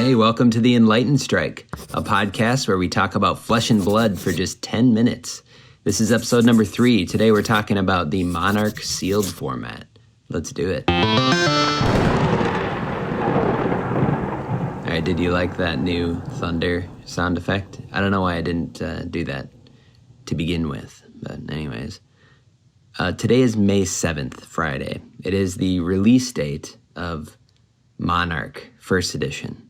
Hey, welcome to the Enlightened Strike, a podcast where we talk about flesh and blood for just 10 minutes. This is episode number 3. Today we're talking about the Monarch sealed format. Let's do it. All right, did you like that new thunder sound effect? I don't know why I didn't do that to begin with, but anyways. Today is May 7th, Friday. It is the release date of Monarch First Edition.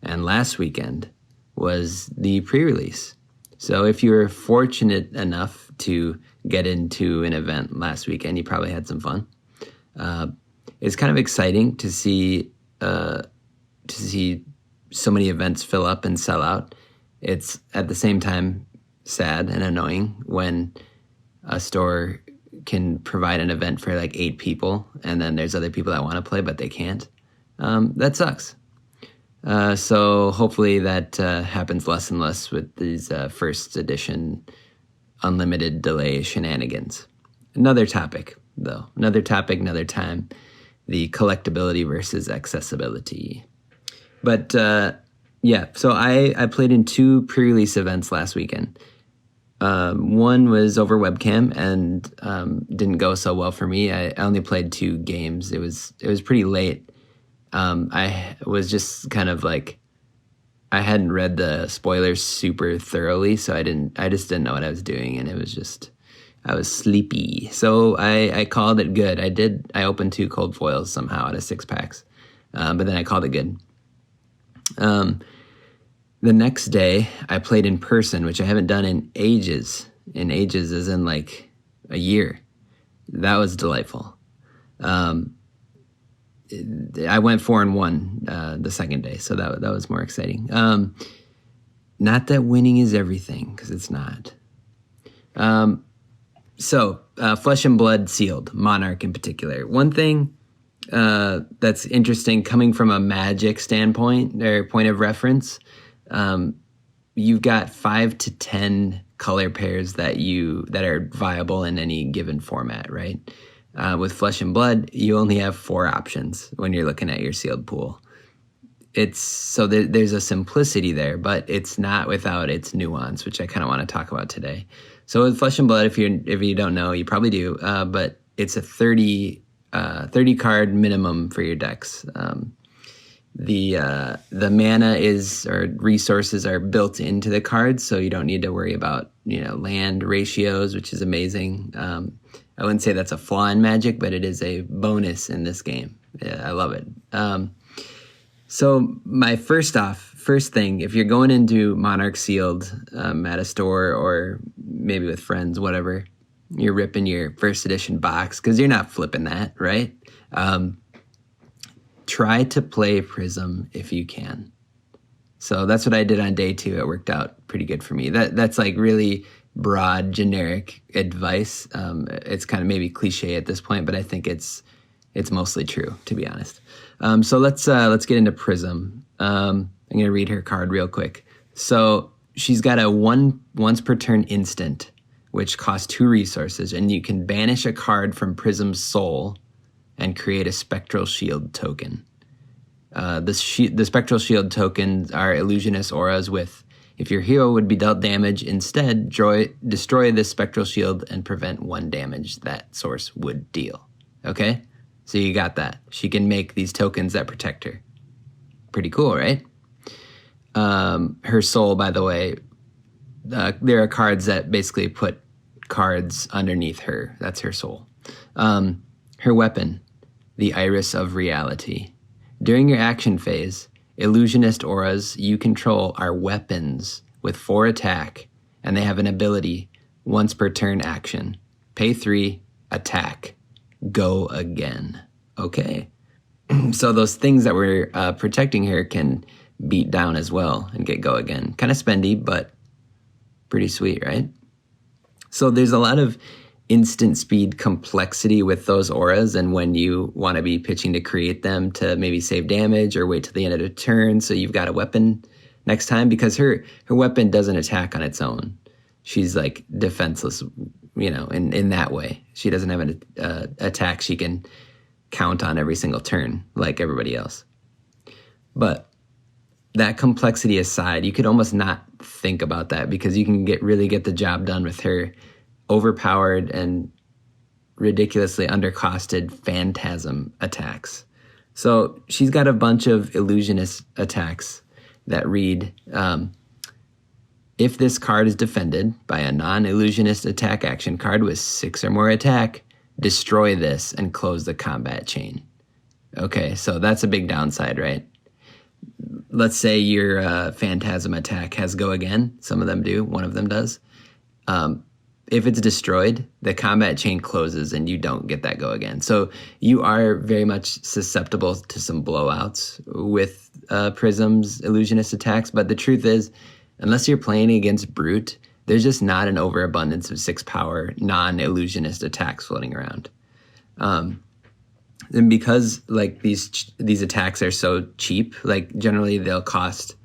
And last weekend was the pre-release. So if you were fortunate enough to get into an event last weekend, you probably had some fun. It's kind of exciting to see so many events fill up and sell out. It's at the same time sad and annoying when a store can provide an event for like 8 people and then there's other people that want to play but they can't. That sucks. So hopefully that happens less and less with these first edition unlimited delay shenanigans. Another topic, though. Another time. The collectability versus accessibility. But yeah, so I played in 2 pre-release events last weekend. One was over webcam and didn't go so well for me. I only played 2 games. It was pretty late. I was just kind of like, I hadn't read the spoilers super thoroughly, so I just didn't know what I was doing, and I was sleepy. So I called it good. I opened 2 cold foils somehow out of 6 packs, but then I called it good. The next day I played in person, which I haven't done in ages as in like a year. That was delightful. I went 4-1 the second day, so that was more exciting. Not that winning is everything, because it's not. So Flesh and Blood sealed, Monarch in particular. One thing that's interesting coming from a Magic standpoint or point of reference, you've got 5 to 10 color pairs that are viable in any given format, right? With Flesh and Blood, you only have 4 options when you're looking at your sealed pool. There's a simplicity there, but it's not without its nuance, which I kind of want to talk about today. So with Flesh and Blood, if you don't know, you probably do, but it's a 30 card minimum for your decks. The mana or resources are built into the cards, so you don't need to worry about land ratios, which is amazing. I wouldn't say that's a flaw in Magic, but it is a bonus in this game. Yeah, I love it. So my first thing, if you're going into Monarch sealed at a store or maybe with friends, whatever, you're ripping your first edition box because you're not flipping that, right? Try to play Prism if you can. So that's what I did on day 2. It worked out pretty good for me. That's like really broad, generic advice. It's kind of maybe cliche at this point, but I think it's mostly true, to be honest. So let's get into Prism. I'm going to read her card real quick. So she's got a once per turn instant, which costs 2 resources, and you can banish a card from Prism's soul and create a Spectral Shield token. The Spectral Shield tokens are illusionist auras with, if your hero would be dealt damage, instead destroy this Spectral Shield and prevent 1 damage that source would deal. Okay? So you got that. She can make these tokens that protect her. Pretty cool, right? Her soul, by the way, there are cards that basically put cards underneath her. That's her soul. Her weapon, the Iris of Reality. During your action phase, illusionist auras you control are weapons with 4 attack, and they have an ability, once per turn action. Pay 3, attack, go again. Okay. So those things that were protecting her can beat down as well and get go again. Kind of spendy, but pretty sweet, right? So there's a lot of instant speed complexity with those auras, and when you want to be pitching to create them to maybe save damage or wait till the end of the turn so you've got a weapon next time, because her weapon doesn't attack on its own. She's like defenseless, in that way. She doesn't have an attack she can count on every single turn like everybody else. But that complexity aside, you could almost not think about that because you can really get the job done with her overpowered and ridiculously undercosted phantasm attacks. So she's got a bunch of illusionist attacks that read, if this card is defended by a non-illusionist attack action card with 6 or more attack, destroy this and close the combat chain. Okay, so that's a big downside, right? Let's say your phantasm attack has go again. Some of them do. One of them does. If it's destroyed, the combat chain closes and you don't get that go again. So you are very much susceptible to some blowouts with Prism's illusionist attacks. But the truth is, unless you're playing against Brute, there's just not an overabundance of 6 power non-illusionist attacks floating around. And because like these attacks are so cheap, like generally they'll cost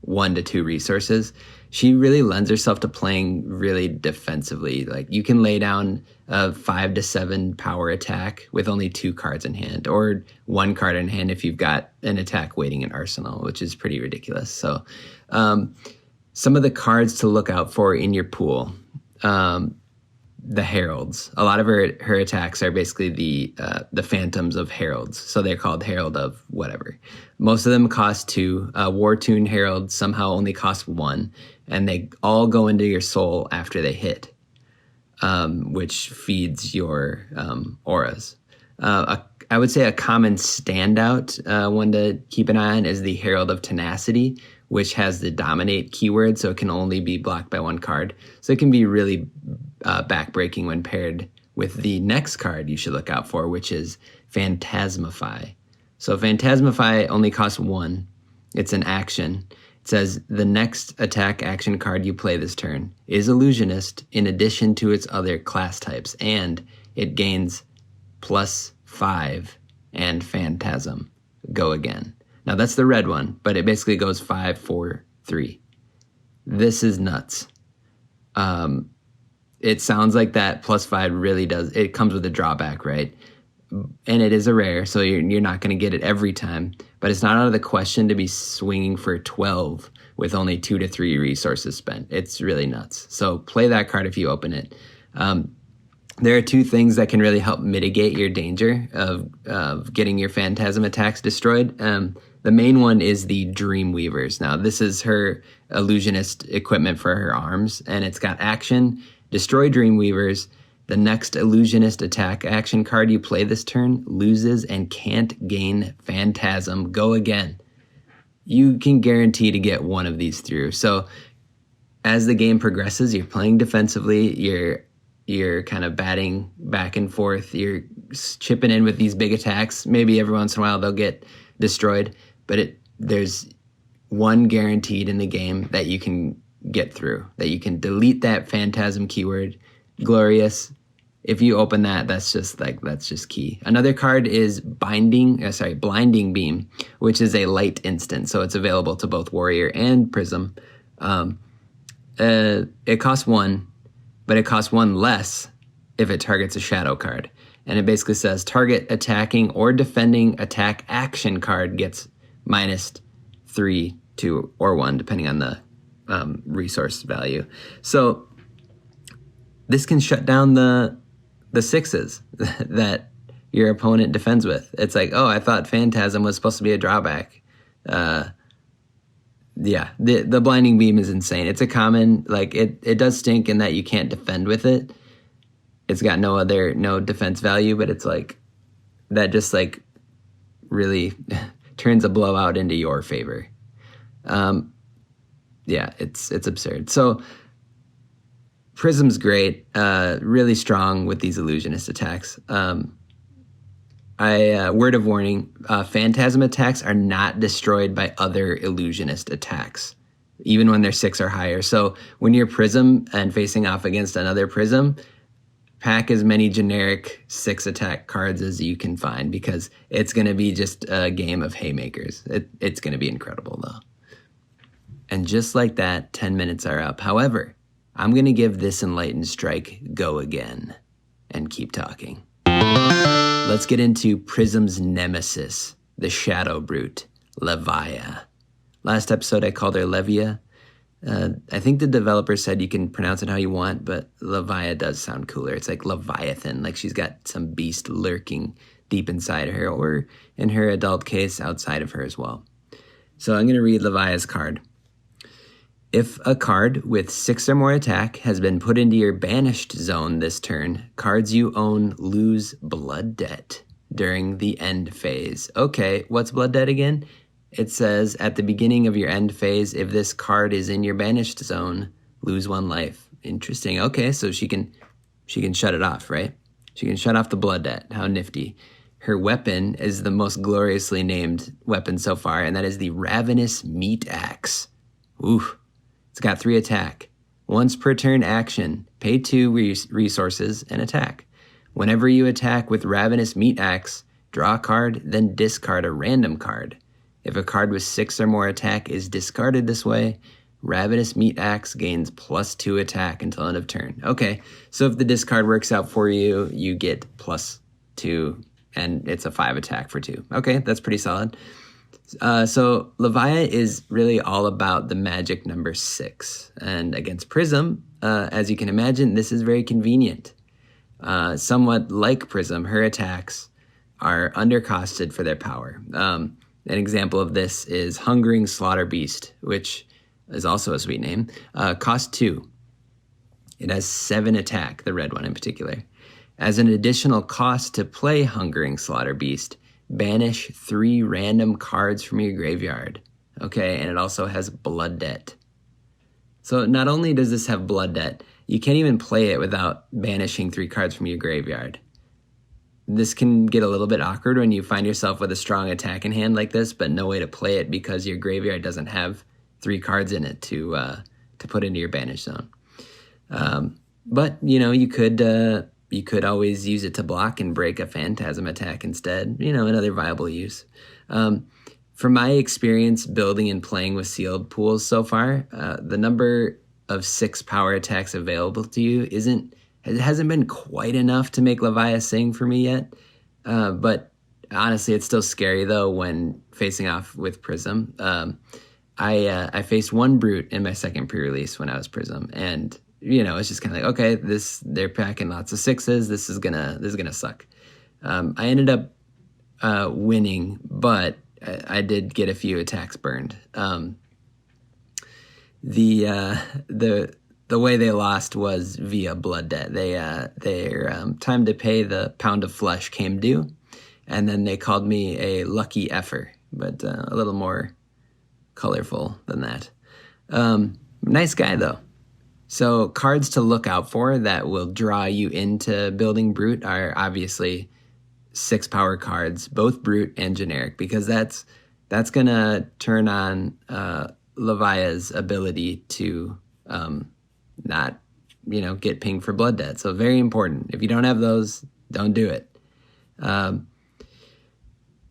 1 to 2 resources, she really lends herself to playing really defensively. Like you can lay down a 5 to 7 power attack with only 2 cards in hand, or 1 card in hand if you've got an attack waiting in arsenal, which is pretty ridiculous. So some of the cards to look out for in your pool, the heralds. A lot of her attacks are basically the phantoms of heralds. So they're called herald of whatever. Most of them cost 2. War Tune heralds somehow only cost 1, and they all go into your soul after they hit, which feeds your auras. I would say a common standout one to keep an eye on is the Herald of Tenacity, which has the dominate keyword, so it can only be blocked by 1 card. So it can be really backbreaking when paired with the next card you should look out for, which is Phantasmify. So Phantasmify only costs 1. It's an action. It says the next attack action card you play this turn is Illusionist in addition to its other class types, and it gains +5 and Phantasm. Go again. Now that's the red one, but it basically goes 5, 4, 3. This is nuts. It sounds like that +5 really does. It comes with a drawback, right? And it is a rare, so you're not going to get it every time. But it's not out of the question to be swinging for 12 with only 2 to 3 resources spent. It's really nuts. So play that card if you open it. There are 2 things that can really help mitigate your danger of getting your Phantasm attacks destroyed. The main one is the Dreamweavers. Now, this is her illusionist equipment for her arms, and it's got action, destroy Dreamweavers. The next illusionist attack action card you play this turn loses and can't gain Phantasm. Go again. You can guarantee to get one of these through. So as the game progresses, you're playing defensively, you're kind of batting back and forth, you're chipping in with these big attacks. Maybe every once in a while they'll get destroyed, but there's one guaranteed in the game that you can get through, that you can delete that Phantasm keyword. Glorious. If you open that, that's just key. Another card is Blinding Beam, which is a light instant, so it's available to both Warrior and Prism. It costs 1, but it costs 1 less if it targets a shadow card. And it basically says target attacking or defending attack action card gets -3, 2, or 1, depending on the resource value. So this can shut down the 6s that your opponent defends with. It's like, oh, I thought Phantasm was supposed to be a drawback. Yeah, the Blinding Beam is insane. It's a common, like, it does stink in that you can't defend with it. It's got no defense value, but it's like, that just like really turns a blowout into your favor. Yeah, it's absurd. So Prism's great, really strong with these illusionist attacks. Word of warning, Phantasm attacks are not destroyed by other illusionist attacks, even when they're 6 or higher. So when you're Prism and facing off against another Prism, pack as many generic 6 attack cards as you can find, because it's going to be just a game of haymakers. It's going to be incredible, though. And just like that, 10 minutes are up. However, I'm going to give this Enlightened strike go again and keep talking. Let's get into Prism's nemesis, the Shadow Brute, Levia. Last episode, I called her Levia. I think the developer said you can pronounce it how you want, but Levia does sound cooler. It's like Leviathan, like she's got some beast lurking deep inside her, or in her adult case, outside of her as well. So I'm going to read Levia's card. If a card with 6 or more attack has been put into your banished zone this turn, cards you own lose blood debt during the end phase. Okay, what's blood debt again? It says at the beginning of your end phase, if this card is in your banished zone, lose 1 life. Interesting. Okay, so she can shut it off, right? She can shut off the blood debt. How nifty. Her weapon is the most gloriously named weapon so far, and that is the Ravenous Meat Axe. Ooh, it's got 3 attack. Once per turn action, pay 2 resources and attack. Whenever you attack with Ravenous Meat Axe, draw a card, then discard a random card. If a card with 6 or more attack is discarded this way, Ravenous Meat Axe gains +2 attack until end of turn. Okay, so if the discard works out for you, you get +2, and it's a 5 attack for 2. Okay, that's pretty solid. So Levia is really all about the magic number 6. And against Prism, as you can imagine, this is very convenient. Somewhat like Prism, her attacks are undercosted for their power. An example of this is Hungering Slaughter Beast, which is also a sweet name. Cost 2. It has 7 attack, the red one in particular. As an additional cost to play Hungering Slaughter Beast, banish 3 random cards from your graveyard. Okay, and it also has blood debt. So not only does this have blood debt, you can't even play it without banishing 3 cards from your graveyard. This can get a little bit awkward when you find yourself with a strong attack in hand like this, but no way to play it because your graveyard doesn't have 3 cards in it to put into your banish zone. But you could always use it to block and break a phantasm attack instead. Another viable use. From my experience building and playing with sealed pools so far, the number of 6 power attacks available to you it hasn't been quite enough to make Levia sing for me yet. But honestly, it's still scary though when facing off with Prism. I faced 1 brute in my second pre-release when I was Prism, and it's just kind of like, okay, they're packing lots of 6s. This is gonna suck. I ended up winning, but I did get a few attacks burned. The way they lost was via blood debt. Their time to pay the pound of flesh came due, and then they called me a lucky effer, but a little more colorful than that. Nice guy though. So cards to look out for that will draw you into building Brute are obviously 6 power cards, both Brute and generic, because that's gonna turn on Levia's ability to not get pinged for blood debt. So very important. If you don't have those, don't do it.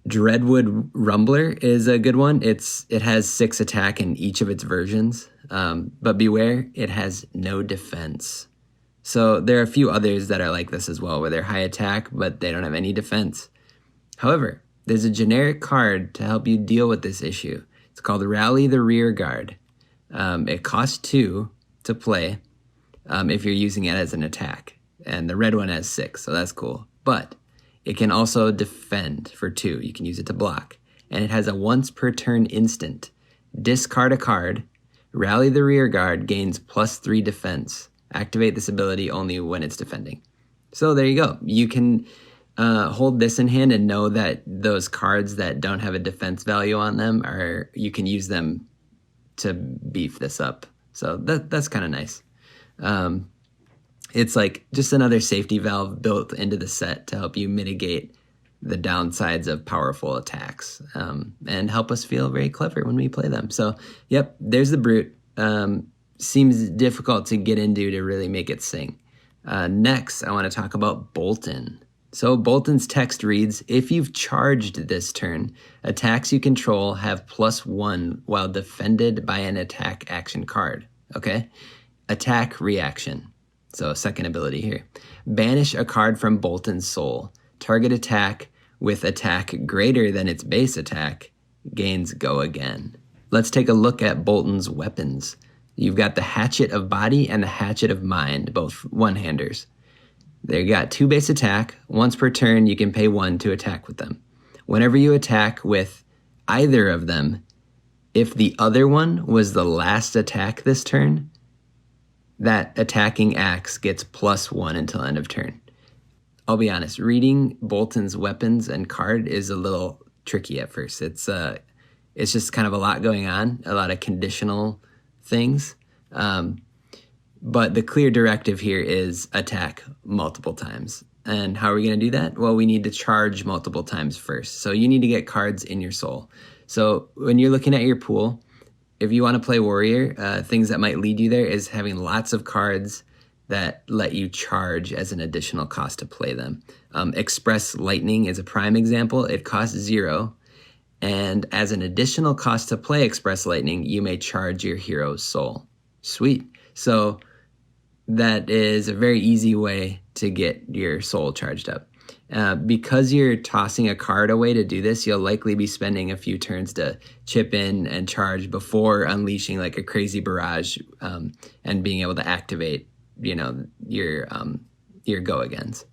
Dreadwood Rumbler is a good one. It has 6 attack in each of its versions, but beware, it has no defense. So there are a few others that are like this as well, where they're high attack, but they don't have any defense. However, there's a generic card to help you deal with this issue. It's called Rally the Rear Guard. It costs 2 to play if you're using it as an attack, and the red one has 6, so that's cool. But it can also defend for 2. You can use it to block. And it has a once per turn instant. Discard a card. Rally the Rear Guard gains +3 defense. Activate this ability only when it's defending. So there you go. You can hold this in hand and know that those cards that don't have a defense value on them, you can use them to beef this up. So that's kind of nice. It's like just another safety valve built into the set to help you mitigate the downsides of powerful attacks and help us feel very clever when we play them. So, yep, there's the Brute. Seems difficult to get into to really make it sing. Next, I want to talk about Bolton. So Bolton's text reads, if you've charged this turn, attacks you control have +1 while defended by an attack action card. Okay? Attack reaction. So second ability here. Banish a card from Bolton's Soul. Target attack with attack greater than its base attack gains go again. let's take a look at Bolton's weapons. You've got the Hatchet of Body and the Hatchet of Mind, both one-handers. They got 2 base attack. Once per turn, you can pay 1 to attack with them. Whenever you attack with either of them, if the other one was the last attack this turn, that attacking axe gets +1 until end of turn. I'll be honest, reading Bolton's weapons and card is a little tricky at first. It's just kind of a lot going on, a lot of conditional things. But the clear directive here is attack multiple times. And how are we going to do that? Well, we need to charge multiple times first. So you need to get cards in your soul. So when you're looking at your pool, if you want to play warrior, things that might lead you there is having lots of cards that let you charge as an additional cost to play them. Express Lightning is a prime example. It costs 0. And as an additional cost to play Express Lightning, you may charge your hero's soul. Sweet. So that is a very easy way to get your soul charged up. Because you're tossing a card away to do this, you'll likely be spending a few turns to chip in and charge before unleashing like a crazy barrage and being able to activate, your go-agains.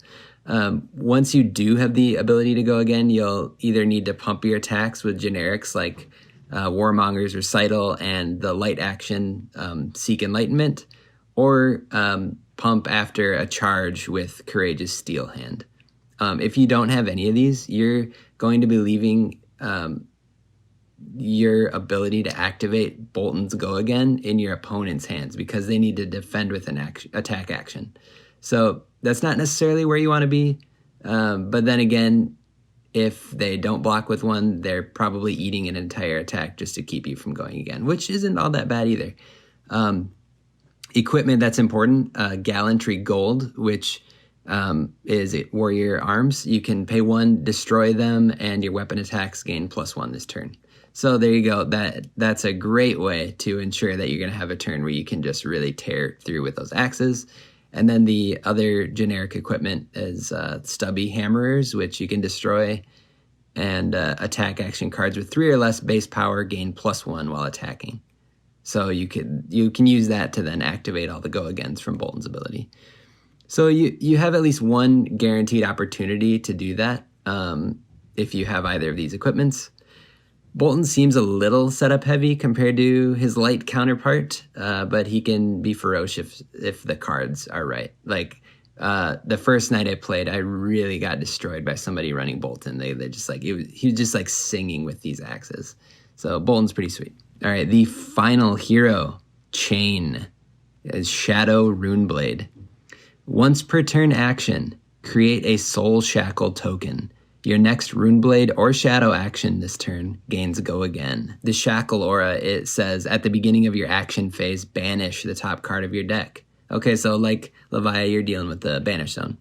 Once you do have the ability to go again, you'll either need to pump your attacks with generics like Warmonger's Recital and the light action Seek Enlightenment, or pump after a charge with Courageous Steel Hand. If you don't have any of these, you're going to be leaving your ability to activate Bolton's Go Again in your opponent's hands because they need to defend with an attack action. So that's not necessarily where you want to be. But then again, if they don't block with one, they're probably eating an entire attack just to keep you from going again, which isn't all that bad either. Equipment that's important, Gallantry Gold, which is warrior arms. You can pay 1, destroy them, and your weapon attacks gain +1 this turn. So there you go. That's a great way to ensure that you're going to have a turn where you can just really tear through with those axes. And then the other generic equipment is Stubby Hammerers, which you can destroy, and attack action cards with 3 or less base power gain +1 while attacking. So you can use that to then activate all the go-agains from Bolton's ability. So you have at least one guaranteed opportunity to do that if you have either of these equipments. Bolton seems a little setup heavy compared to his light counterpart, but he can be ferocious if the cards are right. Like the first night I played, I really got destroyed by somebody running Bolton. They just like he was just like singing with these axes. So Bolton's pretty sweet. All right, the final hero, Chain, is Shadow Runeblade. Once per turn action, create a Soul Shackle token. Your next Runeblade or Shadow action this turn gains Go Again. The Shackle aura, it says, at the beginning of your action phase, banish the top card of your deck. Okay, so like Leviah, you're dealing with the Banish Zone.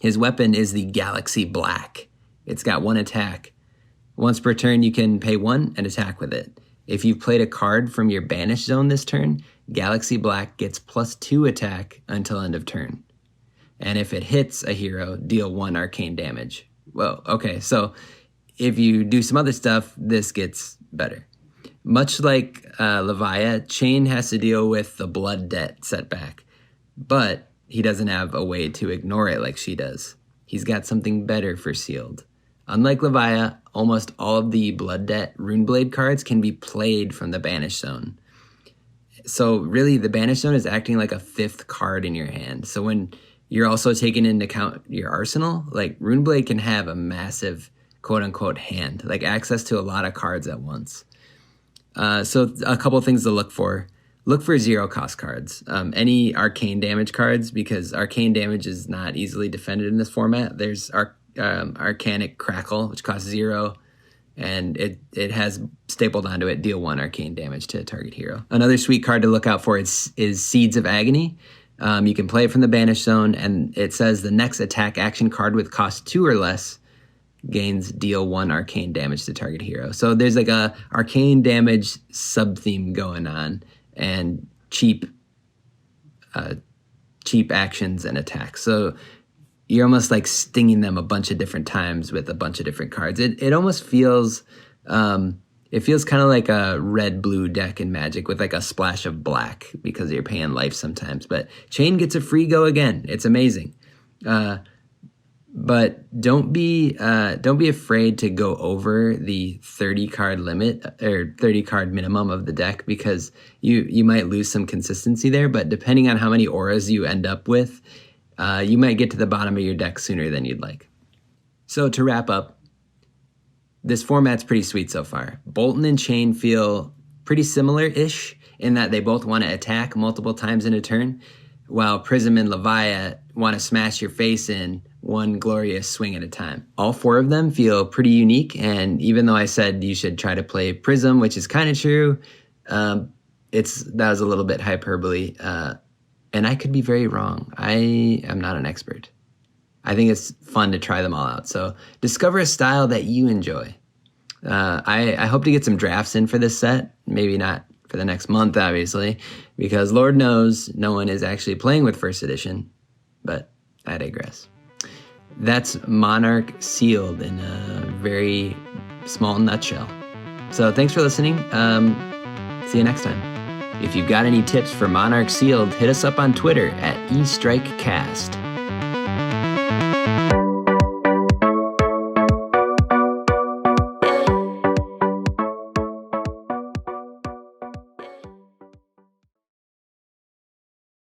His weapon is the Galaxy Black. It's got 1 attack. Once per turn, you can pay 1 and attack with it. If you've played a card from your Banish Zone this turn, Galaxy Black gets +2 attack until end of turn. And if it hits a hero, deal 1 arcane damage. Well, okay, so if you do some other stuff, this gets better. Much like Leviah, Chain has to deal with the blood debt setback, but he doesn't have a way to ignore it like she does. He's got something better for Sealed. Unlike Leviah, almost all of the Blood Debt Runeblade cards can be played from the Banish Zone. So really, the Banish Zone is acting like a 5th card in your hand. So when you're also taking into account your arsenal, like Runeblade can have a massive quote-unquote hand, like access to a lot of cards at once. So a couple things to look for. Look for 0-cost cards. Any arcane damage cards, because arcane damage is not easily defended in this format. There's Arcanic Crackle, which costs 0, and it has stapled onto it, deal 1 arcane damage to a target hero. Another sweet card to look out for is Seeds of Agony. You can play it from the Banish Zone, and it says the next attack action card with cost 2 or less gains deal 1 arcane damage to target hero. So there's like a arcane damage sub-theme going on, and cheap actions and attacks. So you're almost like stinging them a bunch of different times with a bunch of different cards. It almost feels It feels kind of like a red-blue deck in Magic with like a splash of black because you're paying life sometimes. But Chain gets a free go again. It's amazing. But don't be afraid to go over the 30 card limit or 30 card minimum of the deck, because you might lose some consistency there. But depending on how many auras you end up with, you might get to the bottom of your deck sooner than you'd like. So to wrap up, this format's pretty sweet so far. Boltyn and Chain feel pretty similar-ish in that they both want to attack multiple times in a turn, while Prism and Leviat want to smash your face in one glorious swing at a time. All four of them feel pretty unique, and even though I said you should try to play Prism, which is kind of true, that was a little bit hyperbole, and I could be very wrong. I am not an expert. I think it's fun to try them all out. So discover a style that you enjoy. I hope to get some drafts in for this set. Maybe not for the next month, obviously, because Lord knows no one is actually playing with first edition, but I digress. That's Monarch sealed in a very small nutshell. So thanks for listening. See you next time. If you've got any tips for Monarch sealed, hit us up on Twitter at eStrikeCast.